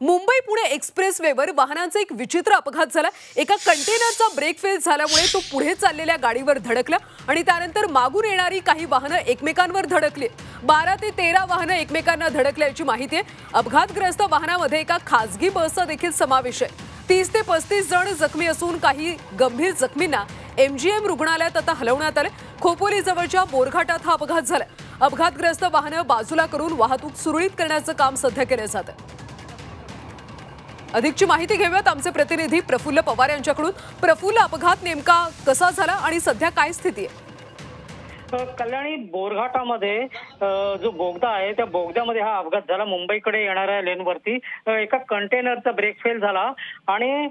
मुंबई पुणे एक्सप्रेसवेवर वाहनांचा एक विचित्र अपघात झाला। एका कंटेनरचा ब्रेक फेल झाल्यामुळे तो पुढे चाललेल्या गाडीवर धडकला आणि त्यानंतर मागून येणारी काही वाहनं एकमेकांवर धडकली। 12 ते 13 वाहनं एकमेकांना धडकल्याची माहिती आहे। अपघातग्रस्त वाहनामध्ये एका खासगी बसचा देखील समावेश आहे। 30 ते 35 जण जखमी असून काही गंभीर जखमींना MGM रुग्णालयात आता हलवण्यात आले। खोपोली जवळच्या बोरघाटात हा अपघात झाला। अपघातग्रस्त वाहनं बाजूला करून वाहतूक सुरळीत करण्याचं काम सध्या केलं जात आहे। अधिकची माहिती घेऊयात आमचे प्रतिनिधी प्रफुल्ल पवार यांच्याकडून। प्रफुल्ल, अपघात नेमका कसा झाला आणि सध्या काय स्थिती आहे? कल्याणी बोरघाटामध्ये जो बोगदा आहे त्या बोगद्यामध्ये हा अपघात झाला। मुंबईकडे येणाऱ्या लेनवरती एका कंटेनरचा ब्रेक फेल झाला आणि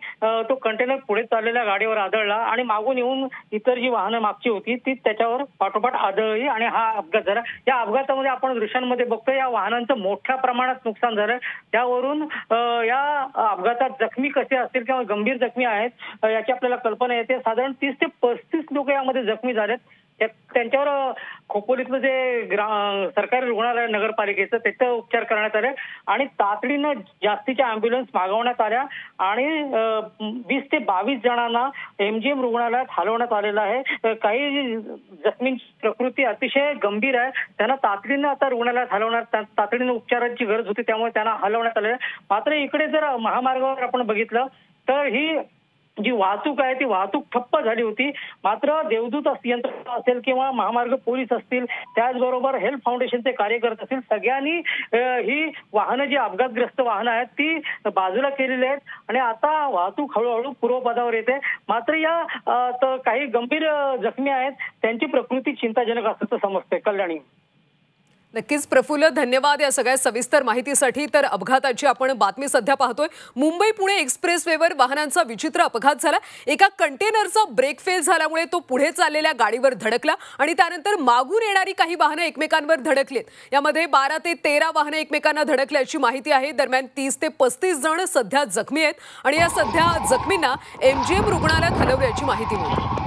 तो कंटेनर पुढे चाललेल्या गाडीवर आदळला आणि मागून येऊन इतर जी वाहनं मागची होती ती त्याच्यावर पाठोपाठ आदळली आणि हा अपघात झाला। या अपघातामध्ये आपण दृश्यांमध्ये बघतो या वाहनांचं मोठ्या प्रमाणात नुकसान झालं। त्यावरून या अपघातात जखमी कसे असतील किंवा गंभीर जखमी आहेत याची आपल्याला कल्पना येते। साधारण 30 ते 35 लोक यामध्ये जखमी झालेत। त्यांच्यावर खोपोलीतलं जे सरकारी रुग्णालय नगरपालिकेचं त्याचा उपचार करण्यात आले आणि तातडीनं जास्तीच्या अँब्युलन्स मागवण्यात आल्या आणि 20 ते 22 जणांना MGM रुग्णालयात हलवण्यात आलेलं आहे। काही जखमींची प्रकृती अतिशय गंभीर आहे, त्यांना तातडीनं आता रुग्णालयात हलवण्यात तातडीनं उपचारांची गरज होती, त्यामुळे त्यांना हलवण्यात आले। मात्र इकडे जर महामार्गावर आपण बघितलं तर ही जी वाहतूक आहे ती वाहतूक ठप्प झाली होती। मात्र देवदूत यंत्रणा असेल किंवा महामार्ग पोलीस असतील, त्याचबरोबर हेल्थ फाउंडेशनचे कार्यकर्ते असतील, सगळ्यांनी ही वाहनं जी अपघातग्रस्त वाहनं आहेत ती बाजूला केलेली आहेत आणि आता वाहतूक हळूहळू पूर्वपदावर येते। मात्र या काही गंभीर जखमी आहेत, त्यांची प्रकृती चिंताजनक असल्याचं समजतंय। कल्याणी, नक्कीच प्रफुल्ल, धन्यवाद या सगळ्या सविस्तर माहितीसाठी। तर अपघाताची आपण बातमी सध्या पाहतोय। मुंबई पुणे एक्सप्रेसवेवर वाहनांचा विचित्र अपघात झाला। एका कंटेनरचा ब्रेक फेल झाल्यामुळे तो पुढे चाललेल्या गाडीवर धडकला आणि त्यानंतर मागून येणारी काही वाहनं एकमेकांवर धडकलीत। यामध्ये 12 ते 13 वाहनं एकमेकांना धडकल्याची माहिती आहे। दरम्यान 30 ते 35 जण सध्या जखमी आहेत आणि या सध्या जखमींना MGM रुग्णालयात हलवल्याची माहिती मिळते।